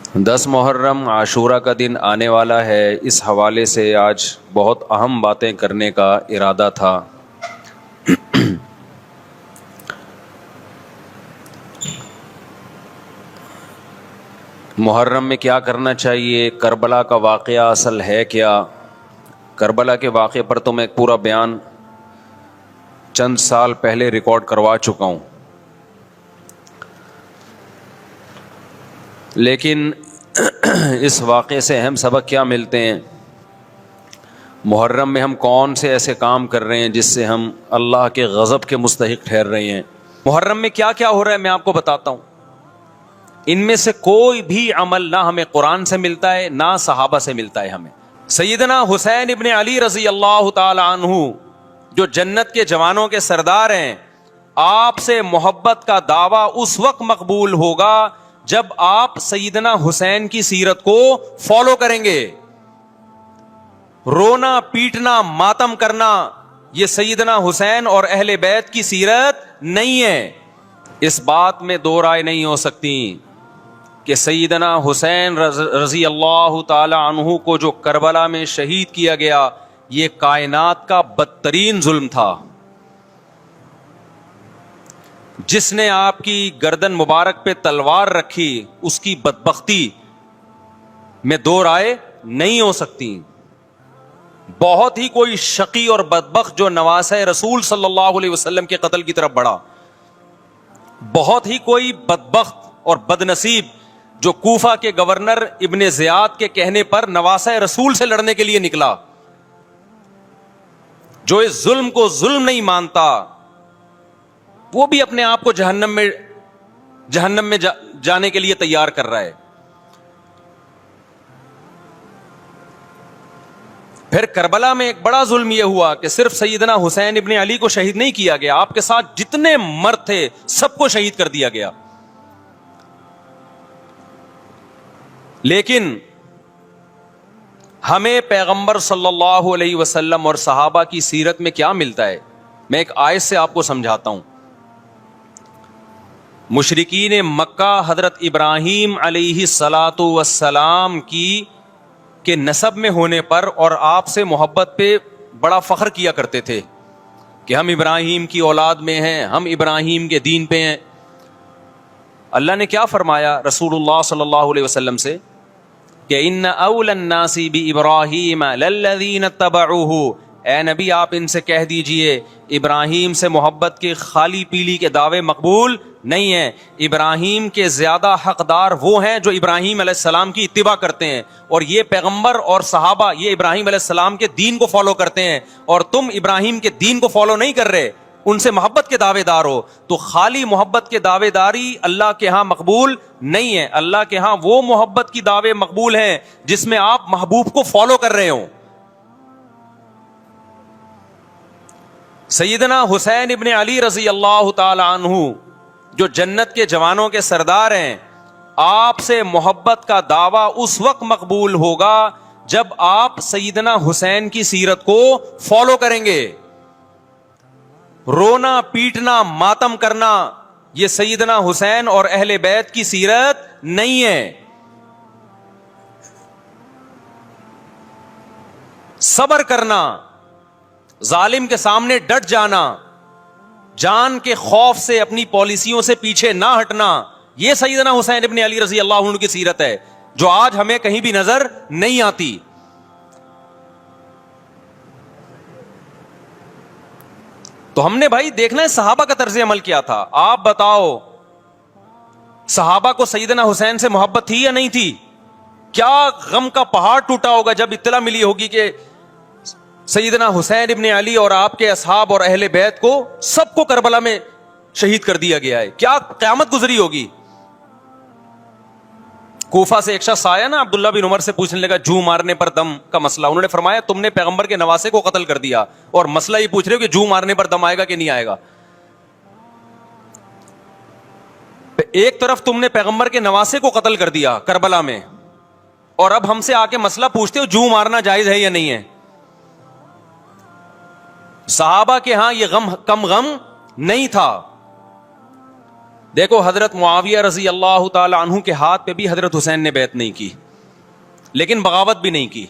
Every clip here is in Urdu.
10 محرم عاشورہ کا دن آنے والا ہے۔ اس حوالے سے آج بہت اہم باتیں کرنے کا ارادہ تھا۔ محرم میں کیا کرنا چاہیے، کربلا کا واقعہ اصل ہے کیا؟ کربلا کے واقعے پر تو میں ایک پورا بیان چند سال پہلے ریکارڈ کروا چکا ہوں، لیکن اس واقعے سے اہم سبق کیا ملتے ہیں؟ محرم میں ہم کون سے ایسے کام کر رہے ہیں جس سے ہم اللہ کے غضب کے مستحق ٹھہر رہے ہیں؟ محرم میں کیا کیا ہو رہا ہے میں آپ کو بتاتا ہوں۔ ان میں سے کوئی بھی عمل نہ ہمیں قرآن سے ملتا ہے نہ صحابہ سے ملتا ہے ہمیں۔ سیدنا حسین ابن علی رضی اللہ تعالی عنہ جو جنت کے جوانوں کے سردار ہیں، آپ سے محبت کا دعویٰ اس وقت مقبول ہوگا جب آپ سیدنا حسین کی سیرت کو فالو کریں گے۔ رونا پیٹنا ماتم کرنا یہ سیدنا حسین اور اہل بیت کی سیرت نہیں ہے۔ اس بات میں دو رائے نہیں ہو سکتی کہ سیدنا حسین رضی اللہ تعالی عنہ کو جو کربلا میں شہید کیا گیا یہ کائنات کا بدترین ظلم تھا۔ جس نے آپ کی گردن مبارک پہ تلوار رکھی اس کی بدبختی میں دو رائے نہیں ہو سکتی۔ بہت ہی کوئی شقی اور بدبخت جو نواسہ رسول صلی اللہ علیہ وسلم کے قتل کی طرف بڑھا، بہت ہی کوئی بدبخت اور بدنصیب جو کوفہ کے گورنر ابن زیاد کے کہنے پر نواسہ رسول سے لڑنے کے لیے نکلا، جو اس ظلم کو ظلم نہیں مانتا، وہ بھی اپنے آپ کو جہنم میں جانے کے لیے تیار کر رہا ہے۔ پھر کربلا میں ایک بڑا ظلم یہ ہوا کہ صرف سیدنا حسین ابن علی کو شہید نہیں کیا گیا، آپ کے ساتھ جتنے مرد تھے سب کو شہید کر دیا گیا۔ لیکن ہمیں پیغمبر صلی اللہ علیہ وسلم اور صحابہ کی سیرت میں کیا ملتا ہے؟ میں ایک آیت سے آپ کو سمجھاتا ہوں۔ مشرکین مکہ حضرت ابراہیم علیہ الصلاۃ والسلام کے نسب میں ہونے پر اور آپ سے محبت پہ بڑا فخر کیا کرتے تھے کہ ہم ابراہیم کی اولاد میں ہیں، ہم ابراہیم کے دین پہ ہیں۔ اللہ نے کیا فرمایا رسول اللہ صلی اللہ علیہ وسلم سے کہ ان اول الناس بابراہیم للذین اتبعوہ، اے نبی آپ ان سے کہہ دیجئے ابراہیم سے محبت کے خالی پیلی کے دعوے مقبول نہیں ہیں۔ ابراہیم کے زیادہ حقدار وہ ہیں جو ابراہیم علیہ السلام کی اتباع کرتے ہیں، اور یہ پیغمبر اور صحابہ یہ ابراہیم علیہ السلام کے دین کو فالو کرتے ہیں، اور تم ابراہیم کے دین کو فالو نہیں کر رہے، ان سے محبت کے دعوے دار ہو۔ تو خالی محبت کے دعوے داری اللہ کے ہاں مقبول نہیں ہے۔ اللہ کے ہاں وہ محبت کی دعوے مقبول ہیں جس میں آپ محبوب کو فالو کر رہے ہوں۔ سیدنا حسین ابن علی رضی اللہ تعالی عنہ جو جنت کے جوانوں کے سردار ہیں، آپ سے محبت کا دعویٰ اس وقت مقبول ہوگا جب آپ سیدنا حسین کی سیرت کو فالو کریں گے۔ رونا پیٹنا ماتم کرنا یہ سیدنا حسین اور اہل بیت کی سیرت نہیں ہے۔ صبر کرنا، ظالم کے سامنے ڈٹ جانا، جان کے خوف سے اپنی پالیسیوں سے پیچھے نہ ہٹنا، یہ سیدنا حسین ابن علی رضی اللہ عنہ کی سیرت ہے جو آج ہمیں کہیں بھی نظر نہیں آتی۔ تو ہم نے بھائی دیکھنا ہے صحابہ کا طرز عمل کیا تھا۔ آپ بتاؤ صحابہ کو سیدنا حسین سے محبت تھی یا نہیں تھی؟ کیا غم کا پہاڑ ٹوٹا ہوگا جب اطلاع ملی ہوگی کہ سیدنا حسین ابن علی اور آپ کے اصحاب اور اہل بیت کو سب کو کربلا میں شہید کر دیا گیا ہے۔ کیا قیامت گزری ہوگی۔ کوفہ سے ایک شخص آیا نا عبداللہ بن عمر سے پوچھنے لگا جو مارنے پر دم کا مسئلہ، انہوں نے فرمایا تم نے پیغمبر کے نواسے کو قتل کر دیا اور مسئلہ یہ پوچھ رہے ہو کہ جو مارنے پر دم آئے گا کہ نہیں آئے گا۔ ایک طرف تم نے پیغمبر کے نواسے کو قتل کر دیا کربلا میں، اور اب ہم سے آ کے مسئلہ پوچھتے ہو جو مارنا جائز ہے یا نہیں ہے۔ صحابہ کے ہاں یہ غم کم غم نہیں تھا۔ دیکھو حضرت معاویہ رضی اللہ تعالی عنہ کے ہاتھ پہ بھی حضرت حسین نے بیعت نہیں کی، لیکن بغاوت بھی نہیں کی.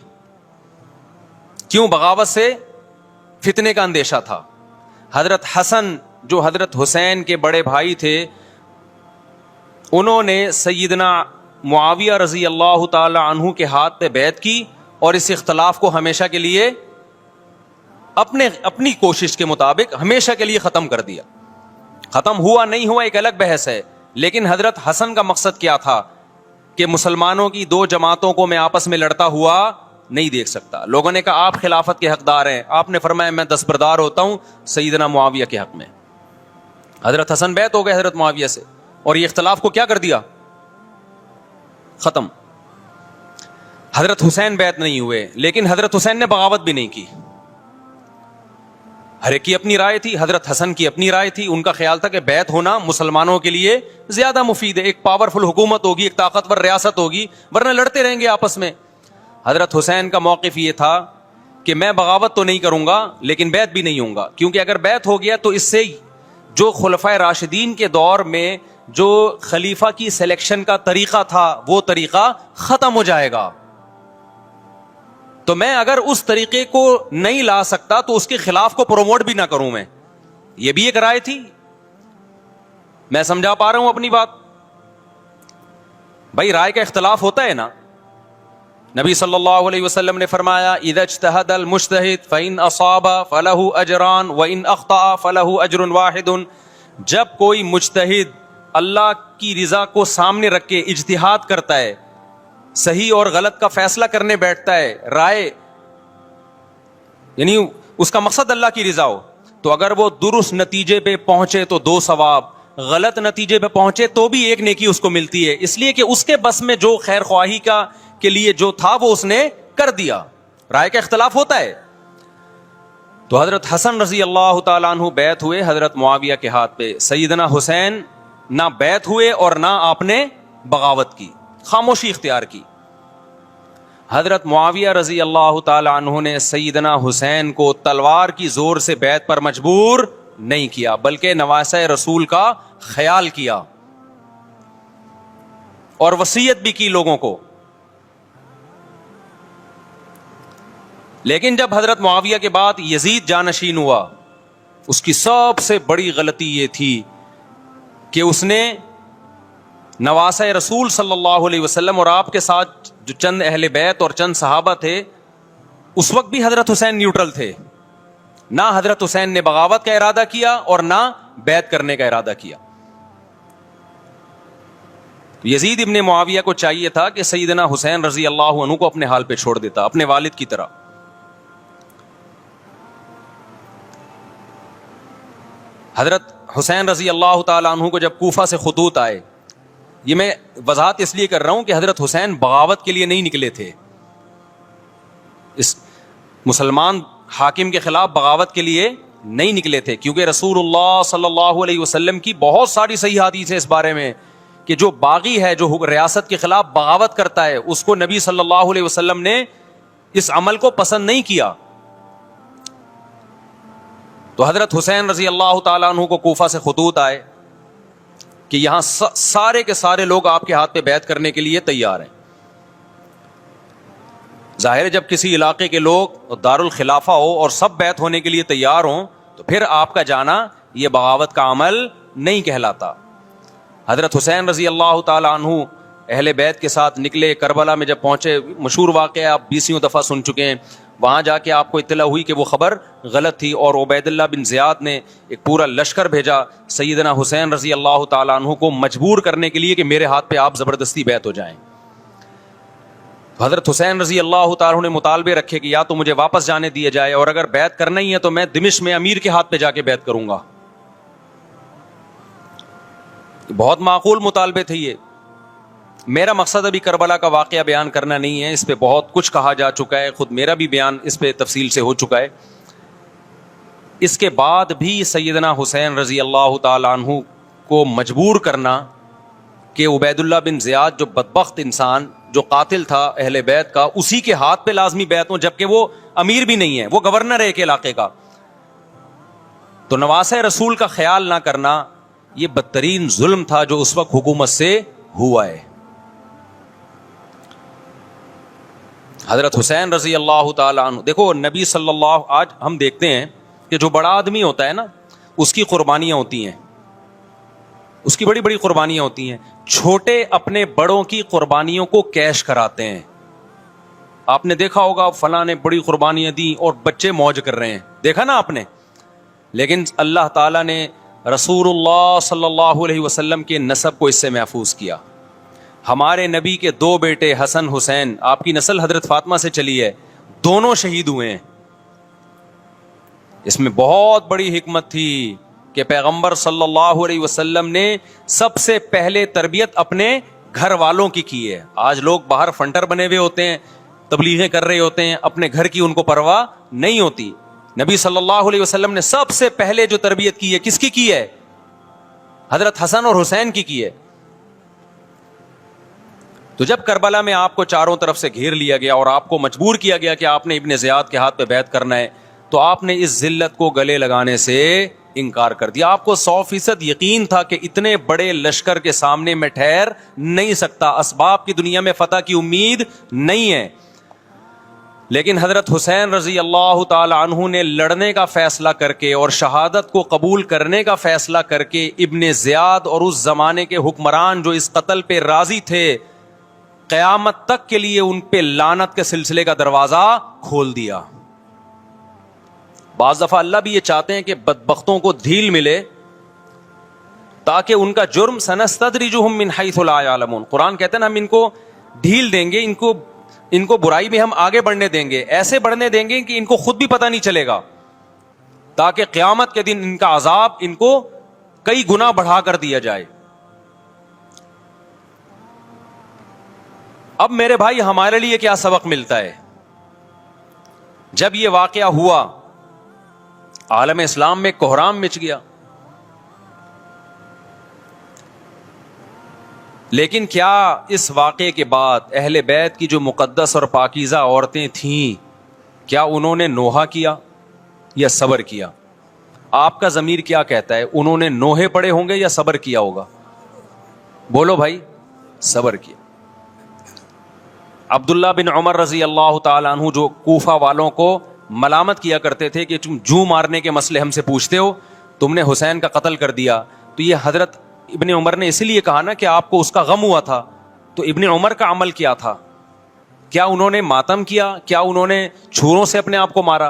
کیوں؟ بغاوت سے فتنے کا اندیشہ تھا. حضرت حسن جو حضرت حسین کے بڑے بھائی تھے، انہوں نے سیدنا معاویہ رضی اللہ تعالی عنہ کے ہاتھ پہ بیعت کی اور اس اختلاف کو ہمیشہ کے لیے اپنی کوشش کے مطابق ہمیشہ کے لیے ختم کر دیا. ختم ہوا نہیں ہوا ایک الگ بحث ہے، لیکن حضرت حسن کا مقصد کیا تھا کہ مسلمانوں کی دو جماعتوں کو میں آپس میں لڑتا ہوا نہیں دیکھ سکتا. لوگوں نے کہا آپ خلافت کے حقدار ہیں، آپ نے فرمایا میں دستبردار ہوتا ہوں سیدنا معاویہ کے حق میں. حضرت حسن بیعت ہو گئے حضرت معاویہ سے اور یہ اختلاف کو کیا کر دیا؟ ختم. حضرت حسین بیعت نہیں ہوئے، لیکن حضرت حسین نے بغاوت بھی نہیں کی. ہر ایک کی اپنی رائے تھی، حضرت حسن کی اپنی رائے تھی. ان کا خیال تھا کہ بیعت ہونا مسلمانوں کے لیے زیادہ مفید ہے، ایک پاورفل حکومت ہوگی، ایک طاقتور ریاست ہوگی، ورنہ لڑتے رہیں گے آپس میں. حضرت حسین کا موقف یہ تھا کہ میں بغاوت تو نہیں کروں گا لیکن بیعت بھی نہیں ہوں گا، کیونکہ اگر بیعت ہو گیا تو اس سے جو خلفائے راشدین کے دور میں جو خلیفہ کی سلیکشن کا طریقہ تھا وہ طریقہ ختم ہو جائے گا. تو میں اگر اس طریقے کو نہیں لا سکتا تو اس کے خلاف کو پروموٹ بھی نہ کروں میں. یہ بھی ایک رائے تھی. میں سمجھا پا رہا ہوں اپنی بات؟ بھائی رائے کا اختلاف ہوتا ہے نا. نبی صلی اللہ علیہ وسلم نے فرمایا اذا اجتہد المجتہد فإن اصاب فلہ اجران وإن اخطأ فلہ اجر واحد. جب کوئی مجتہد اللہ کی رضا کو سامنے رکھ کے اجتہاد کرتا ہے، صحیح اور غلط کا فیصلہ کرنے بیٹھتا ہے، رائے یعنی اس کا مقصد اللہ کی رضا ہو، تو اگر وہ درست نتیجے پہ پہنچے تو 2 ثواب، غلط نتیجے پہ پہنچے تو بھی 1 نیکی اس کو ملتی ہے، اس لیے کہ اس کے بس میں جو خیر خواہی کا کے لیے جو تھا وہ اس نے کر دیا. رائے کا اختلاف ہوتا ہے. تو حضرت حسن رضی اللہ تعالیٰ عنہ بیعت ہوئے حضرت معاویہ کے ہاتھ پہ. سیدنا حسین نہ بیعت ہوئے اور نہ آپ نے بغاوت کی، خاموشی اختیار کی. حضرت معاویہ رضی اللہ تعالی عنہ نے سیدنا حسین کو تلوار کی زور سے بیعت پر مجبور نہیں کیا، بلکہ نواسہ رسول کا خیال کیا اور وصیت بھی کی لوگوں کو. لیکن جب حضرت معاویہ کے بعد یزید جانشین ہوا، اس کی سب سے بڑی غلطی یہ تھی کہ اس نے نواسہ رسول صلی اللہ علیہ وسلم اور آپ کے ساتھ جو چند اہل بیت اور چند صحابہ تھے، اس وقت بھی حضرت حسین نیوٹرل تھے. نہ حضرت حسین نے بغاوت کا ارادہ کیا اور نہ بیعت کرنے کا ارادہ کیا. یزید ابن معاویہ کو چاہیے تھا کہ سیدنا حسین رضی اللہ عنہ کو اپنے حال پہ چھوڑ دیتا، اپنے والد کی طرح. حضرت حسین رضی اللہ تعالیٰ عنہ کو جب کوفہ سے خطوط آئے، یہ میں وضاحت اس لیے کر رہا ہوں کہ حضرت حسین بغاوت کے لیے نہیں نکلے تھے، اس مسلمان حاکم کے خلاف بغاوت کے لیے نہیں نکلے تھے، کیونکہ رسول اللہ صلی اللہ علیہ وسلم کی بہت ساری صحیح حدیث ہے اس بارے میں کہ جو باغی ہے، جو ریاست کے خلاف بغاوت کرتا ہے، اس کو نبی صلی اللہ علیہ وسلم نے اس عمل کو پسند نہیں کیا. تو حضرت حسین رضی اللہ تعالیٰ عنہ کو کوفہ سے خطوط آئے کہ یہاں سارے کے سارے لوگ آپ کے ہاتھ پہ بیعت کرنے کے لیے تیار ہیں. ظاہر ہے جب کسی علاقے کے لوگ دارالخلافہ ہو اور سب بیعت ہونے کے لیے تیار ہوں تو پھر آپ کا جانا یہ بغاوت کا عمل نہیں کہلاتا. حضرت حسین رضی اللہ تعالیٰ عنہ اہل بیت کے ساتھ نکلے. کربلا میں جب پہنچے، مشہور واقعہ آپ 20 دفعہ سن چکے ہیں، وہاں جا کے آپ کو اطلاع ہوئی کہ وہ خبر غلط تھی اور عبید اللہ بن زیاد نے ایک پورا لشکر بھیجا سیدنا حسین رضی اللہ تعالیٰ عنہ کو مجبور کرنے کے لیے کہ میرے ہاتھ پہ آپ زبردستی بیعت ہو جائیں. حضرت حسین رضی اللہ تعالیٰ عنہ نے مطالبے رکھے کہ یا تو مجھے واپس جانے دیا جائے اور اگر بیعت کرنا ہی ہے تو میں دمشق میں امیر کے ہاتھ پہ جا کے بیعت کروں گا. بہت معقول مطالبے تھے یہ. میرا مقصد ابھی کربلا کا واقعہ بیان کرنا نہیں ہے، اس پہ بہت کچھ کہا جا چکا ہے، خود میرا بھی بیان اس پہ تفصیل سے ہو چکا ہے. اس کے بعد بھی سیدنا حسین رضی اللہ تعالیٰ عنہ کو مجبور کرنا کہ عبید اللہ بن زیاد جو بدبخت انسان جو قاتل تھا اہل بیت کا، اسی کے ہاتھ پہ لازمی بیعت ہوں، جبکہ وہ امیر بھی نہیں ہے، وہ گورنر ہے ایک علاقے کا. تو نواسہ رسول کا خیال نہ کرنا یہ بدترین ظلم تھا جو اس وقت حکومت سے ہوا ہے. حضرت حسین رضی اللہ تعالیٰ عنہ, دیکھو نبی صلی اللہ, آج ہم دیکھتے ہیں کہ جو بڑا آدمی ہوتا ہے نا, اس کی قربانیاں ہوتی ہیں, اس کی بڑی بڑی قربانیاں ہوتی ہیں. چھوٹے اپنے بڑوں کی قربانیوں کو کیش کراتے ہیں. آپ نے دیکھا ہوگا فلاں نے بڑی قربانیاں دی اور بچے موج کر رہے ہیں, دیکھا نا آپ نے. لیکن اللہ تعالیٰ نے رسول اللہ صلی اللہ علیہ وسلم کے نسب کو اس سے محفوظ کیا. ہمارے نبی کے 2 بیٹے حسن حسین, آپ کی نسل حضرت فاطمہ سے چلی ہے, دونوں شہید ہوئے ہیں. اس میں بہت بڑی حکمت تھی کہ پیغمبر صلی اللہ علیہ وسلم نے سب سے پہلے تربیت اپنے گھر والوں کی ہے. آج لوگ باہر فنٹر بنے ہوئے ہوتے ہیں, تبلیغیں کر رہے ہوتے ہیں, اپنے گھر کی ان کو پرواہ نہیں ہوتی. نبی صلی اللہ علیہ وسلم نے سب سے پہلے جو تربیت کی ہے, کس کی ہے؟ حضرت حسن اور حسین کی ہے. تو جب کربلا میں آپ کو چاروں طرف سے گھیر لیا گیا اور آپ کو مجبور کیا گیا کہ آپ نے ابن زیاد کے ہاتھ پہ بیعت کرنا ہے, تو آپ نے اس ذلت کو گلے لگانے سے انکار کر دیا. آپ کو 100% یقین تھا کہ اتنے بڑے لشکر کے سامنے میں ٹھہر نہیں سکتا, اسباب کی دنیا میں فتح کی امید نہیں ہے. لیکن حضرت حسین رضی اللہ تعالی عنہ نے لڑنے کا فیصلہ کر کے اور شہادت کو قبول کرنے کا فیصلہ کر کے ابن زیاد اور اس زمانے کے حکمران جو اس قتل پہ راضی تھے, قیامت تک کے لیے ان پہ لعنت کے سلسلے کا دروازہ کھول دیا. بعض دفعہ اللہ بھی یہ چاہتے ہیں کہ بدبختوں کو ڈھیل ملے تاکہ ان کا جرم سنستدرجہم من حیث لا یعلمون. قرآن کہتے ہیں نا ہم ان کو ڈھیل دیں گے, ان کو برائی میں ہم آگے بڑھنے دیں گے, ایسے بڑھنے دیں گے کہ ان کو خود بھی پتہ نہیں چلے گا, تاکہ قیامت کے دن ان کا عذاب ان کو کئی گنا بڑھا کر دیا جائے. اب میرے بھائی ہمارے لیے کیا سبق ملتا ہے؟ جب یہ واقعہ ہوا عالم اسلام میں کوہرام مچ گیا, لیکن کیا اس واقعے کے بعد اہل بیت کی جو مقدس اور پاکیزہ عورتیں تھیں, کیا انہوں نے نوحہ کیا یا صبر کیا؟ آپ کا ضمیر کیا کہتا ہے, انہوں نے نوحے پڑے ہوں گے یا صبر کیا ہوگا؟ بولو بھائی, صبر کیا. عبداللہ بن عمر رضی اللہ تعالیٰ عنہ جو کوفہ والوں کو ملامت کیا کرتے تھے کہ تم جو مارنے کے مسئلے ہم سے پوچھتے ہو, تم نے حسین کا قتل کر دیا, تو یہ حضرت ابن عمر نے اسی لیے کہا نا کہ آپ کو اس کا غم ہوا تھا. تو ابن عمر کا عمل کیا تھا؟ کیا انہوں نے ماتم کیا؟ کیا انہوں نے چھوروں سے اپنے آپ کو مارا؟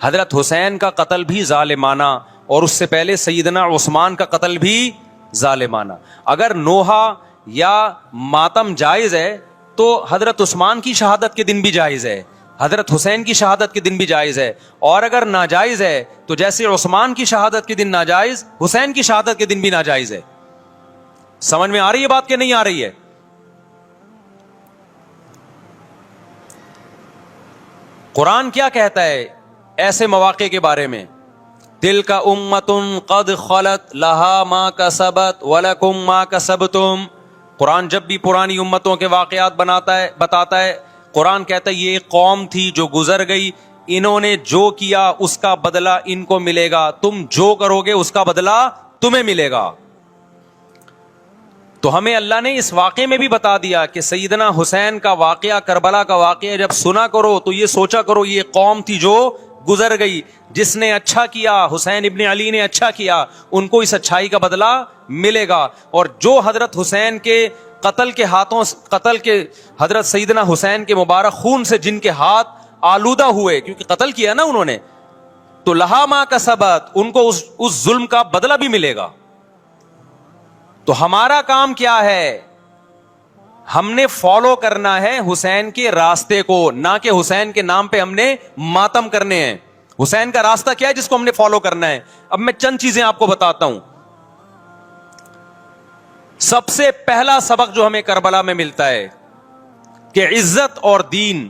حضرت حسین کا قتل بھی ظالمانہ, اور اس سے پہلے سیدنا عثمان کا قتل بھی ظالمانہ. اگر نوحہ یا ماتم جائز ہے تو حضرت عثمان کی شہادت کے دن بھی جائز ہے, حضرت حسین کی شہادت کے دن بھی جائز ہے. اور اگر ناجائز ہے تو جیسے عثمان کی شہادت کے دن ناجائز, حسین کی شہادت کے دن بھی ناجائز ہے. سمجھ میں آ رہی ہے بات کہ نہیں آ رہی ہے؟ قرآن کیا کہتا ہے ایسے مواقع کے بارے میں؟ تلک امۃ قد خلت لہا ما کسبت ولکم ما کسبتم. قرآن جب بھی پرانی امتوں کے واقعات بتاتا ہے, قرآن کہتا ہے یہ ایک قوم تھی جو گزر گئی, انہوں نے جو کیا اس کا بدلہ ان کو ملے گا, تم جو کرو گے اس کا بدلہ تمہیں ملے گا. تو ہمیں اللہ نے اس واقعے میں بھی بتا دیا کہ سیدنا حسین کا واقعہ, کربلا کا واقعہ جب سنا کرو تو یہ سوچا کرو یہ قوم تھی جو گزر گئی, جس نے اچھا کیا, حسین ابن علی نے اچھا کیا, ان کو اس اچھائی کا بدلہ ملے گا. اور جو حضرت حسین کے قتل کے حضرت سیدنا حسین کے مبارک خون سے جن کے ہاتھ آلودہ ہوئے, کیونکہ قتل کیا نا انہوں نے, تو لہا ما کسبت, ان کو اس ظلم کا بدلہ بھی ملے گا. تو ہمارا کام کیا ہے؟ ہم نے فالو کرنا ہے حسین کے راستے کو, نہ کہ حسین کے نام پہ ہم نے ماتم کرنے ہیں. حسین کا راستہ کیا ہے جس کو ہم نے فالو کرنا ہے؟ اب میں چند چیزیں آپ کو بتاتا ہوں. سب سے پہلا سبق جو ہمیں کربلا میں ملتا ہے کہ عزت اور دین,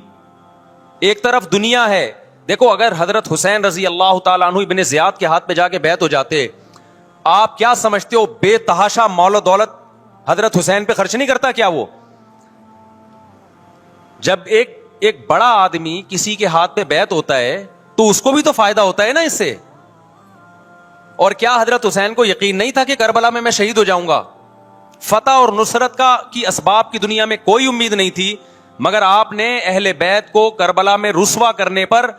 ایک طرف دنیا ہے. دیکھو اگر حضرت حسین رضی اللہ تعالیٰ عنہ ابن زیاد کے ہاتھ پہ جا کے بیعت ہو جاتے, آپ کیا سمجھتے ہو بے تحاشا مال و دولت حضرت حسین پہ خرچ نہیں کرتا کیا وہ؟ جب ایک بڑا آدمی کسی کے ہاتھ پہ بیعت ہوتا ہے تو اس کو بھی تو فائدہ ہوتا ہے نا اس سے. اور کیا حضرت حسین کو یقین نہیں تھا کہ کربلا میں شہید ہو جاؤں گا؟ فتح اور نصرت کی اسباب کی دنیا میں کوئی امید نہیں تھی، مگر آپ نے اہل بیت کو کربلا میں رسوا کرنے پر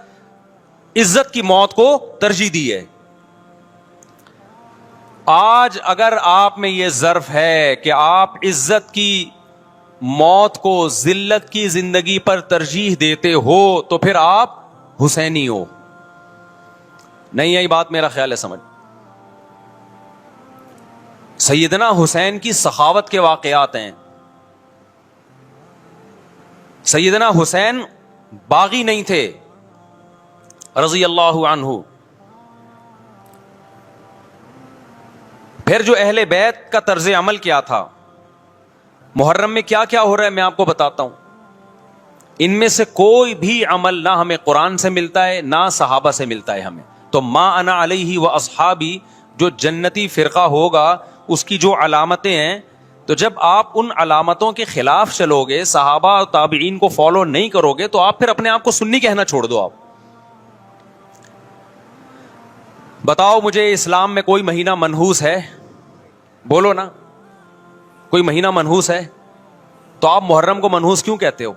عزت کی موت کو ترجیح دی ہے۔ آج اگر آپ میں یہ ظرف ہے کہ آپ عزت کی موت کو ذلت کی زندگی پر ترجیح دیتے ہو تو پھر آپ حسینی ہو۔ نہیں آئی بات؟ میرا خیال ہے سمجھ۔ سیدنا حسین کی سخاوت کے واقعات ہیں۔ سیدنا حسین باغی نہیں تھے رضی اللہ عنہ۔ پھر جو اہل بیت کا طرز عمل کیا تھا، محرم میں کیا کیا ہو رہا ہے میں آپ کو بتاتا ہوں۔ ان میں سے کوئی بھی عمل نہ ہمیں قرآن سے ملتا ہے نہ صحابہ سے ملتا ہے ہمیں۔ تو ما انا علیہ و اصحابی جو جنتی فرقہ ہوگا اس کی جو علامتیں ہیں، تو جب آپ ان علامتوں کے خلاف چلو گے، صحابہ اور تابعین کو فالو نہیں کرو گے، تو آپ پھر اپنے آپ کو سنی کہنا چھوڑ دو۔ آپ بتاؤ مجھے اسلام میں کوئی مہینہ منحوس ہے؟ بولو نا، کوئی مہینہ منحوس ہے؟ تو آپ محرم کو منحوس کیوں کہتے ہو؟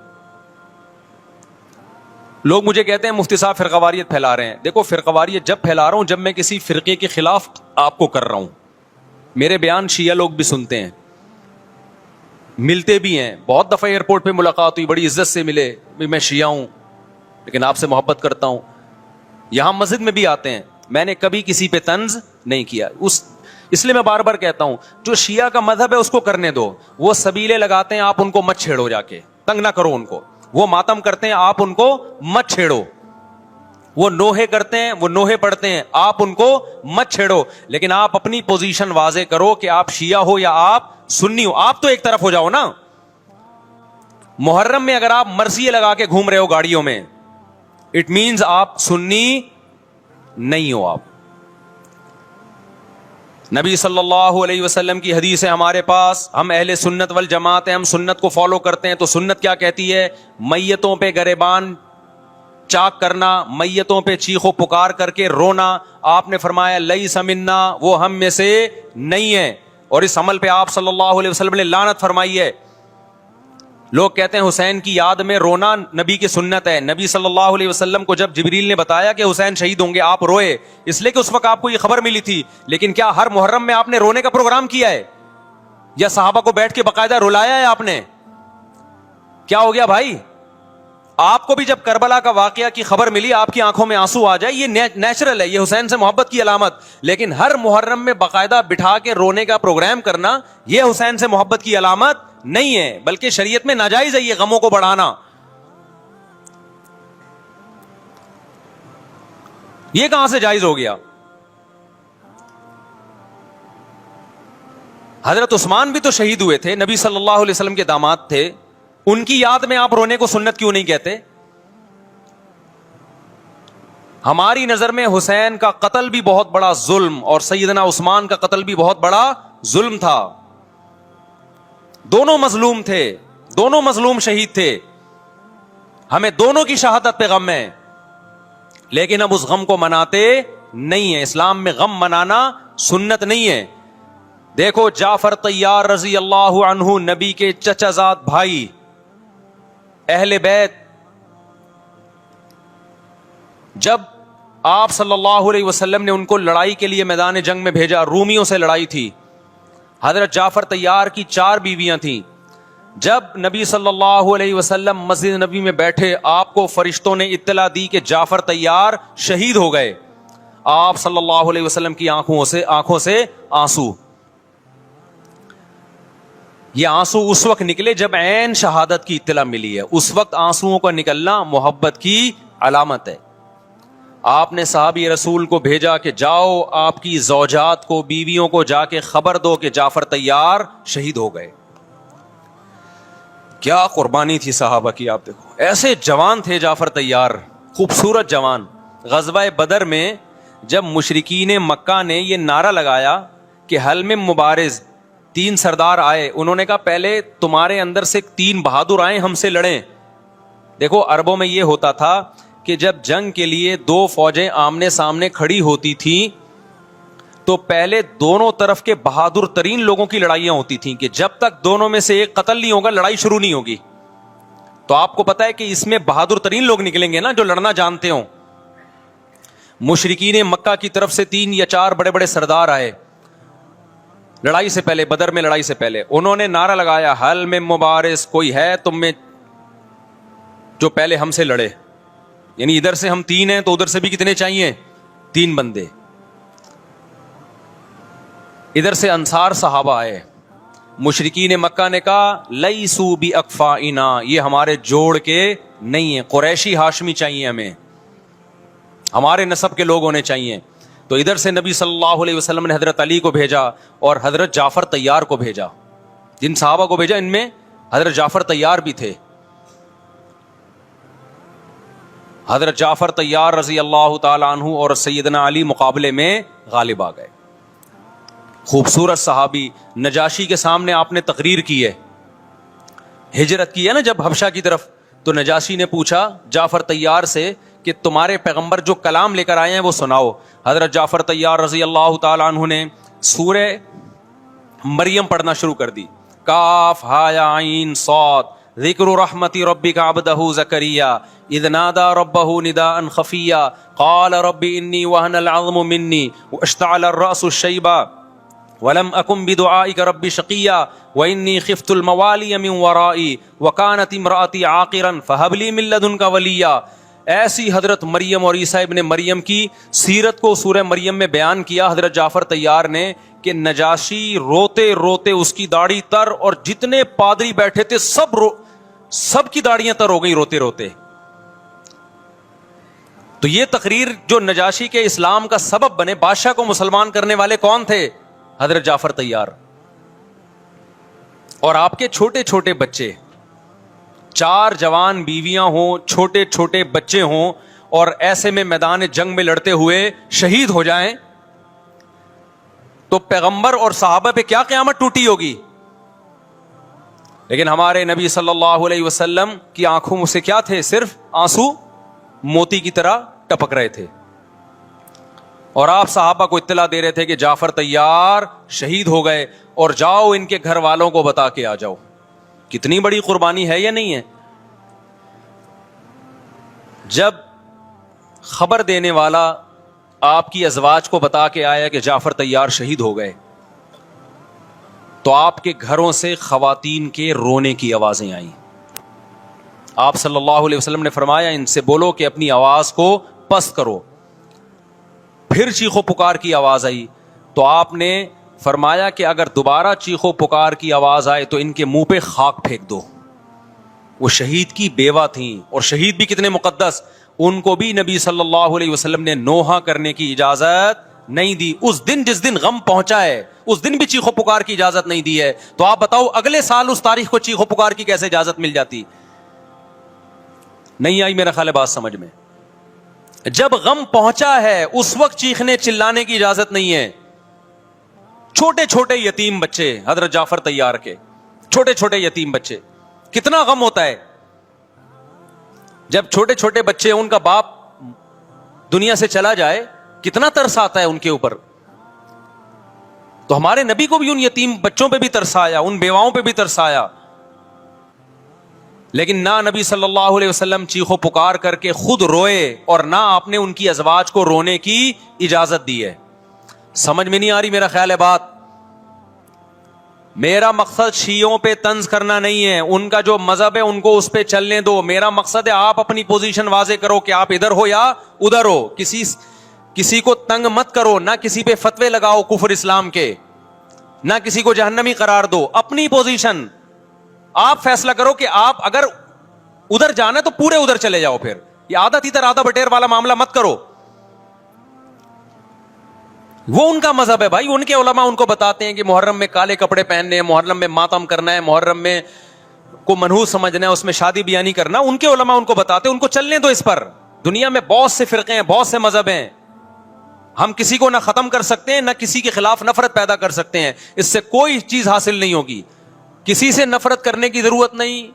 لوگ مجھے کہتے ہیں مفتی صاحب فرقہ واریت پھیلا رہے ہیں۔ دیکھو، فرقہ واریت جب پھیلا رہا ہوں جب میں کسی فرقے کے خلاف آپ کو کر رہا ہوں۔ میرے بیان شیعہ لوگ بھی سنتے ہیں، ملتے بھی ہیں، بہت دفعہ ایئرپورٹ پہ ملاقات ہوئی، بڑی عزت سے ملے، میں شیعہ ہوں لیکن آپ سے محبت کرتا ہوں۔ یہاں مسجد میں بھی آتے ہیں، میں نے کبھی کسی پہ طنز نہیں کیا۔ اس لیے میں بار بار کہتا ہوں، جو شیعہ کا مذہب ہے اس کو کرنے دو، وہ سبیلے لگاتے ہیں، آپ ان کو مت چھیڑو، جا کے تنگ نہ کرو ان کو۔ وہ ماتم کرتے ہیں، آپ ان کو مت چھیڑو۔ وہ نوحے کرتے ہیں، وہ نوحے پڑھتے ہیں، آپ ان کو مت چھیڑو۔ لیکن آپ اپنی پوزیشن واضح کرو کہ آپ شیعہ ہو یا آپ سنی ہو، آپ تو ایک طرف ہو جاؤ نا۔ محرم میں اگر آپ مرثیے لگا کے گھوم رہے ہو گاڑیوں میں، اٹ مینز آپ سنی نہیں ہو۔ آپ نبی صلی اللہ علیہ وسلم کی حدیث ہے ہمارے پاس، ہم اہل سنت والجماعت ہیں، ہم سنت کو فالو کرتے ہیں۔ تو سنت کیا کہتی ہے؟ میتوں پہ گریبان چاک کرنا، میتوں پہ چیخ و پکار کر کے رونا۔ آپ نے فرمایا لیس منا، وہ ہم میں سے نہیں ہے۔ اور اس عمل پہ آپ صلی اللہ علیہ وسلم نے لعنت فرمائی ہے۔ لوگ کہتے ہیں حسین کی یاد میں رونا نبی کی سنت ہے۔ نبی صلی اللہ علیہ وسلم کو جب جبریل نے بتایا کہ حسین شہید ہوں گے، آپ روئے، اس لیے کہ اس وقت آپ کو یہ خبر ملی تھی۔ لیکن کیا ہر محرم میں آپ نے رونے کا پروگرام کیا ہے؟ یا صحابہ کو بیٹھ کے باقاعدہ رلایا ہے آپ نے؟ کیا ہو گیا بھائی؟ آپ کو بھی جب کربلا کا واقعہ کی خبر ملی، آپ کی آنکھوں میں آنسو آ جائے، یہ نیچرل ہے، یہ حسین سے محبت کی علامت۔ لیکن ہر محرم میں باقاعدہ بٹھا کے رونے کا پروگرام کرنا، یہ حسین سے محبت کی علامت نہیں ہے، بلکہ شریعت میں ناجائز ہے یہ غموں کو بڑھانا۔ یہ کہاں سے جائز ہو گیا؟ حضرت عثمان بھی تو شہید ہوئے تھے، نبی صلی اللہ علیہ وسلم کے داماد تھے، ان کی یاد میں آپ رونے کو سنت کیوں نہیں کہتے؟ ہماری نظر میں حسین کا قتل بھی بہت بڑا ظلم اور سیدنا عثمان کا قتل بھی بہت بڑا ظلم تھا۔ دونوں مظلوم تھے، دونوں مظلوم شہید تھے، ہمیں دونوں کی شہادت پہ غم ہے، لیکن اب اس غم کو مناتے نہیں ہیں۔ اسلام میں غم منانا سنت نہیں ہے۔ دیکھو جعفر طیار رضی اللہ عنہ، نبی کے چچا زاد بھائی، اہل بیت، جب آپ صلی اللہ علیہ وسلم نے ان کو لڑائی کے لیے میدان جنگ میں بھیجا، رومیوں سے لڑائی تھی، حضرت جعفر طیار کی 4 بیویاں تھیں۔ جب نبی صلی اللہ علیہ وسلم مسجد نبی میں بیٹھے، آپ کو فرشتوں نے اطلاع دی کہ جعفر طیار شہید ہو گئے۔ آپ صلی اللہ علیہ وسلم کی آنکھوں سے آنسو، یہ آنسو اس وقت نکلے جب عین شہادت کی اطلاع ملی ہے۔ اس وقت آنسوؤں کا نکلنا محبت کی علامت ہے۔ آپ نے صحابی رسول کو بھیجا کہ جاؤ آپ کی زوجات کو، بیویوں کو جا کے خبر دو کہ جعفر طیار شہید ہو گئے۔ کیا قربانی تھی صحابہ کی، آپ دیکھو، ایسے جوان تھے جعفر طیار، خوبصورت جوان۔ غزوہ بدر میں جب مشرکین مکہ نے یہ نعرہ لگایا کہ حل میں مبارز، 3 سردار آئے، انہوں نے کہا پہلے تمہارے اندر سے 3 بہادر آئیں، ہم سے لڑیں۔ دیکھو عربوں میں یہ ہوتا تھا کہ جب جنگ کے لیے 2 فوجیں آمنے سامنے کھڑی ہوتی تھیں تو پہلے دونوں طرف کے بہادر ترین لوگوں کی لڑائیاں ہوتی تھیں کہ جب تک دونوں میں سے ایک قتل نہیں ہوگا لڑائی شروع نہیں ہوگی. تو آپ کو پتا ہے کہ اس میں بہادر ترین لوگ نکلیں گے نا جو لڑنا جانتے ہوں. مشرکین مکہ کی طرف سے 3 یا 4 بڑے بڑے سردار آئے لڑائی سے پہلے, بدر میں لڑائی سے پہلے. انہوں نے نعرہ لگایا, حل میں مبارز, کوئی ہے تم میں جو پہلے ہم سے لڑے. یعنی ادھر سے ہم 3 ہیں تو ادھر سے بھی کتنے چاہیے؟ 3 بندے. ادھر سے انصار صحابہ آئے. مشرکین مکہ نے کہا لیسو بی اکفائنا, یہ ہمارے جوڑ کے نہیں ہیں, قریشی ہاشمی چاہیے ہمیں, ہمارے نسب کے لوگ ہونے چاہیے. تو ادھر سے نبی صلی اللہ علیہ وسلم نے حضرت علی کو بھیجا اور حضرت جعفر طیار کو بھیجا. جن صحابہ کو بھیجا ان میں حضرت جعفر طیار بھی تھے. حضرت جعفر طیار رضی اللہ تعالی عنہ اور سیدنا علی مقابلے میں غالب آ گئے. خوبصورت صحابی. نجاشی کے سامنے آپ نے تقریر کی ہے, ہجرت کی ہے نا جب حبشہ کی طرف, تو نجاشی نے پوچھا جعفر طیار سے کہ تمہارے پیغمبر جو کلام لے کر آئے ہیں وہ سناؤ. حضرت جعفر طیار رضی اللہ تعالی عنہ نے سورہ مریم پڑھنا شروع کر دی. کاف ہا یا عین صاد, ذکر رحمت ربک عبدہ زکریا اذ نادى ربه نداء خفیا قال رب انی وهن العظم منی واشتعل الرأس شیبا ولم اکن بدعائک رب شقیا وانی خفت الموالی من ورائي وكانت امرأتی عاقرا فهب لی من لدنک ولیا. ایسی حضرت مریم اور عیسیٰ ابن مریم کی سیرت کو سورہ مریم میں بیان کیا حضرت جعفر طیار نے کہ نجاشی روتے روتے, اس کی داڑھی تر, اور جتنے پادری بیٹھے تھے سب کی داڑیاں تر ہو گئی روتے روتے. تو یہ تقریر جو نجاشی کے اسلام کا سبب بنے, بادشاہ کو مسلمان کرنے والے کون تھے؟ حضرت جعفر طیار. اور آپ کے چھوٹے چھوٹے بچے, 4 جوان بیویاں ہوں, چھوٹے چھوٹے بچے ہوں, اور ایسے میں میدان جنگ میں لڑتے ہوئے شہید ہو جائیں تو پیغمبر اور صحابہ پہ کیا قیامت ٹوٹی ہوگی. لیکن ہمارے نبی صلی اللہ علیہ وسلم کی آنکھوں میں سے کیا تھے؟ صرف آنسو موتی کی طرح ٹپک رہے تھے. اور آپ صحابہ کو اطلاع دے رہے تھے کہ جعفر طیار شہید ہو گئے اور جاؤ ان کے گھر والوں کو بتا کے آ جاؤ. کتنی بڑی قربانی ہے یا نہیں ہے؟ جب خبر دینے والا آپ کی ازواج کو بتا کے آیا کہ جعفر طیار شہید ہو گئے, تو آپ کے گھروں سے خواتین کے رونے کی آوازیں آئیں. آپ صلی اللہ علیہ وسلم نے فرمایا ان سے بولو کہ اپنی آواز کو پست کرو. پھر چیخو پکار کی آواز آئی تو آپ نے فرمایا کہ اگر دوبارہ چیخو پکار کی آواز آئے تو ان کے منہ پہ خاک پھینک دو. وہ شہید کی بیوہ تھیں, اور شہید بھی کتنے مقدس, ان کو بھی نبی صلی اللہ علیہ وسلم نے نوحہ کرنے کی اجازت نہیں دی. اس دن جس دن غم پہنچا ہے اس دن بھی چیخو پکار کی اجازت نہیں دی ہے. تو آپ بتاؤ اگلے سال اس تاریخ کو چیخو پکار کی کیسے اجازت مل جاتی؟ نہیں آئی میرا خیال ہے بات سمجھ میں. جب غم پہنچا ہے اس وقت چیخنے چلانے کی اجازت نہیں ہے. چھوٹے چھوٹے یتیم بچے, حضرت جعفر طیار کے چھوٹے چھوٹے یتیم بچے, کتنا غم ہوتا ہے جب چھوٹے چھوٹے بچے, ان کا باپ دنیا سے چلا جائے, کتنا ترس آتا ہے ان کے اوپر. تو ہمارے نبی کو بھی ان یتیم بچوں پہ بھی ترس آیا, ان بیواؤں پہ بھی ترس آیا. لیکن نہ نبی صلی اللہ علیہ وسلم چیخو پکار کر کے خود روئے, اور نہ آپ نے ان کی ازواج کو رونے کی اجازت دی ہے. سمجھ میں نہیں آ رہی میرا خیال ہے بات. میرا مقصد شیعوں پہ طنز کرنا نہیں ہے, ان کا جو مذہب ہے ان کو اس پہ چلنے دو. میرا مقصد ہے آپ اپنی پوزیشن واضح کرو کہ آپ ادھر ہو یا ادھر ہو. کسی کو تنگ مت کرو, نہ کسی پہ فتوے لگاؤ کفر اسلام کے, نہ کسی کو جہنمی قرار دو. اپنی پوزیشن آپ فیصلہ کرو کہ آپ اگر ادھر جانا ہے تو پورے ادھر چلے جاؤ. پھر یہ آدھا تیتر آدھا بٹیر والا معاملہ مت کرو. وہ ان کا مذہب ہے بھائی, ان کے علماء ان کو بتاتے ہیں کہ محرم میں کالے کپڑے پہننے ہیں, محرم میں ماتم کرنا ہے, محرم میں کو منحوس سمجھنا ہے, اس میں شادی بیانی کرنا. ان کے علماء ان کو بتاتے ہیں, ان کو چلنے دو اس پر. دنیا میں بہت سے فرقے ہیں, بہت سے مذہب ہیں, ہم کسی کو نہ ختم کر سکتے ہیں نہ کسی کے خلاف نفرت پیدا کر سکتے ہیں. اس سے کوئی چیز حاصل نہیں ہوگی. کسی سے نفرت کرنے کی ضرورت نہیں,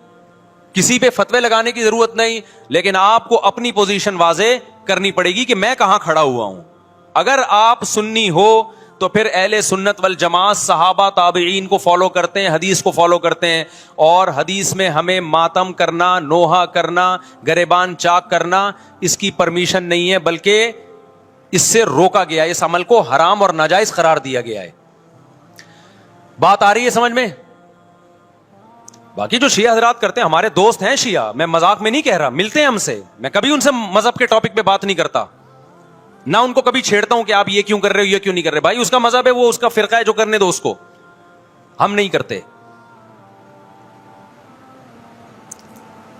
کسی پہ فتوے لگانے کی ضرورت نہیں, لیکن آپ کو اپنی پوزیشن واضح کرنی پڑے گی کہ میں کہاں کھڑا ہوا ہوں. اگر آپ سنی ہو تو پھر اہل سنت والجماعت صحابہ تابعین کو فالو کرتے ہیں, حدیث کو فالو کرتے ہیں, اور حدیث میں ہمیں ماتم کرنا, نوحہ کرنا, گریبان چاک کرنا اس کی پرمیشن نہیں ہے, بلکہ اس سے روکا گیا ہے, اس عمل کو حرام اور ناجائز قرار دیا گیا ہے. بات آ رہی ہے سمجھ میں؟ باقی جو شیعہ حضرات کرتے ہیں, ہمارے دوست ہیں شیعہ, میں مذاق میں نہیں کہہ رہا, ملتے ہیں ہم سے, میں کبھی ان سے مذہب کے ٹاپک پہ بات نہیں کرتا, نہ ان کو کبھی چھیڑتا ہوں کہ آپ یہ کیوں کر رہے ہو, یہ کیوں نہیں کر رہے. بھائی اس کا مذہب ہے, وہ اس کا فرقہ ہے, جو کرنے دو اس کو, ہم نہیں کرتے,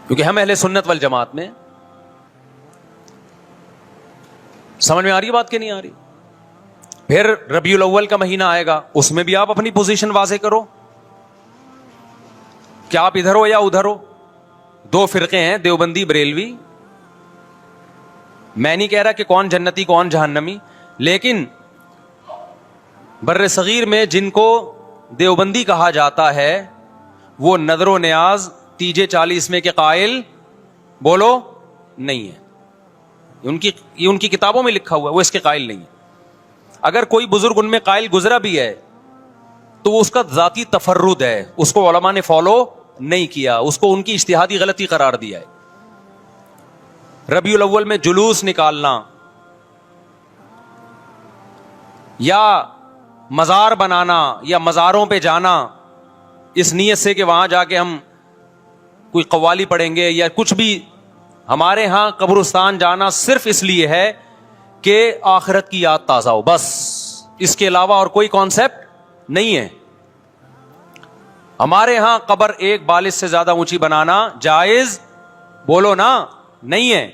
کیونکہ ہم اہل سنت والجماعت میں. سمجھ میں آ رہی ہے بات کہ نہیں آ رہی؟ پھر ربیع الاول کا مہینہ آئے گا, اس میں بھی آپ اپنی پوزیشن واضح کرو, کیا آپ ادھر ہو یا ادھر ہو. دو فرقے ہیں, دیوبندی بریلوی. میں نہیں کہہ رہا کہ کون جنتی کون جہنمی, لیکن بر صغیر میں جن کو دیوبندی کہا جاتا ہے وہ نظر و نیاز تیجے 40 میں کے قائل بولو نہیں ہے. یہ ان کی کتابوں میں لکھا ہوا ہے, وہ اس کے قائل نہیں ہے. اگر کوئی بزرگ ان میں قائل گزرا بھی ہے تو وہ اس کا ذاتی تفرد ہے, اس کو علماء نے فالو نہیں کیا, اس کو ان کی اجتہادی غلطی قرار دیا ہے. ربیع الاول میں جلوس نکالنا یا مزار بنانا یا مزاروں پہ جانا اس نیت سے کہ وہاں جا کے ہم کوئی قوالی پڑھیں گے یا کچھ بھی, ہمارے ہاں قبرستان جانا صرف اس لیے ہے کہ آخرت کی یاد تازہ ہو, بس. اس کے علاوہ اور کوئی کانسیپٹ نہیں ہے. ہمارے ہاں قبر ایک بالش سے زیادہ اونچی بنانا جائز بولو نا نہیں ہے.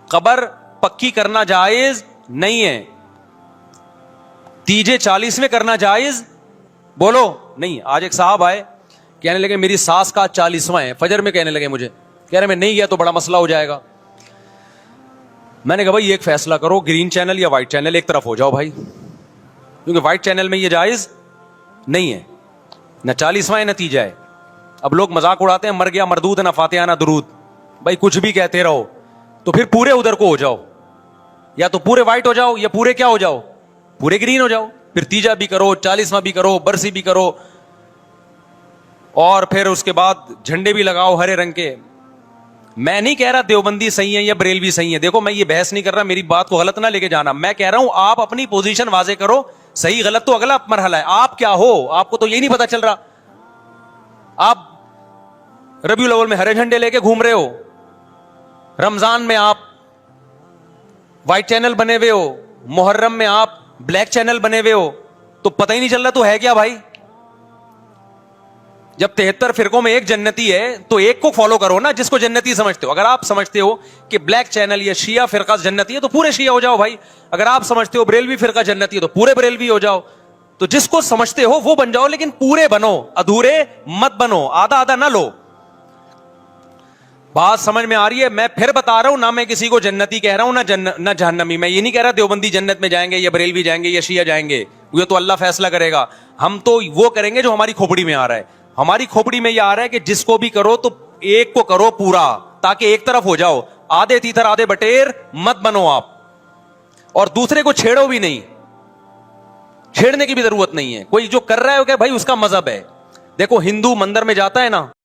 قبر پکی کرنا جائز نہیں ہے. تیجے 40 میں کرنا جائز بولو نہیں. آج ایک صاحب آئے, کہنے لگے میری ساس کا 40واں ہے, فجر میں کہنے لگے مجھے, کہہ رہے میں نہیں گیا تو بڑا مسئلہ ہو جائے گا. میں نے کہا بھائی ایک فیصلہ کرو, گرین چینل یا وائٹ چینل, ایک طرف ہو جاؤ بھائی, کیونکہ وائٹ چینل میں یہ جائز نہیں ہے, نہ 40واں ہے نتیجہ ہے. اب لوگ مذاق اڑاتے ہیں, مر گیا مردود نہ فاتحہ نہ درود. بھائی کچھ بھی کہتے رہو, تو پھر پورے ادھر کو ہو جاؤ, یا تو پورے وائٹ ہو جاؤ یا پورے کیا ہو جاؤ, پورے گرین ہو جاؤ. پھر تیجا بھی کرو, 40واں بھی کرو, برسی بھی کرو, اور پھر اس کے بعد جھنڈے بھی لگاؤ ہرے رنگ کے. میں نہیں کہہ رہا دیوبندی صحیح ہے یا بریلوی صحیح ہے, دیکھو میں یہ بحث نہیں کر رہا, میری بات کو غلط نہ لے کے جانا. میں کہہ رہا ہوں آپ اپنی پوزیشن واضح کرو, صحیح غلط تو اگلا مرحلہ ہے. آپ کیا ہو, آپ کو تو یہ نہیں پتا چل رہا. آپ ربیع الاول میں ہرے جھنڈے لے کے گھوم رہے ہو, رمضان میں آپ وائٹ چینل بنے ہوئے ہو, محرم میں آپ بلیک چینل بنے ہوئے ہو, تو پتہ ہی نہیں چل رہا تو ہے کیا بھائی. جب 73 فرقوں میں ایک جنتی ہے تو ایک کو فالو کرو نا جس کو جنتی سمجھتے ہو. اگر آپ سمجھتے ہو کہ بلیک چینل یا شیعہ فرقہ جنتی ہے تو پورے شیعہ ہو جاؤ بھائی. اگر آپ سمجھتے ہو بریلوی فرقہ جنتی ہے تو پورے بریلوی ہو جاؤ. تو جس کو سمجھتے ہو وہ بن جاؤ, لیکن پورے بنو, ادھورے مت بنو, آدھا آدھا نہ لو. بات سمجھ میں آ رہی ہے؟ میں پھر بتا رہا ہوں, نہ میں کسی کو جنتی کہہ رہا ہوں نہ جہنمی. میں یہ نہیں کہہ رہا دیوبندی جنت میں جائیں گے یا بریلوی جائیں گے یا شیعہ جائیں گے, یہ تو اللہ فیصلہ کرے گا. ہم تو وہ کریں گے جو ہماری کھوپڑی میں آ رہا ہے. ہماری کھوپڑی میں یہ آ رہا ہے کہ جس کو بھی کرو تو ایک کو کرو پورا, تاکہ ایک طرف ہو جاؤ. آدھے تیتر آدھے بٹیر مت بنو آپ, اور دوسرے کو چھیڑو بھی نہیں, چھیڑنے کی بھی ضرورت نہیں ہے. کوئی جو کر رہا ہے کہ بھائی اس کا مذہب ہے. دیکھو ہندو مندر میں جاتا ہے نا,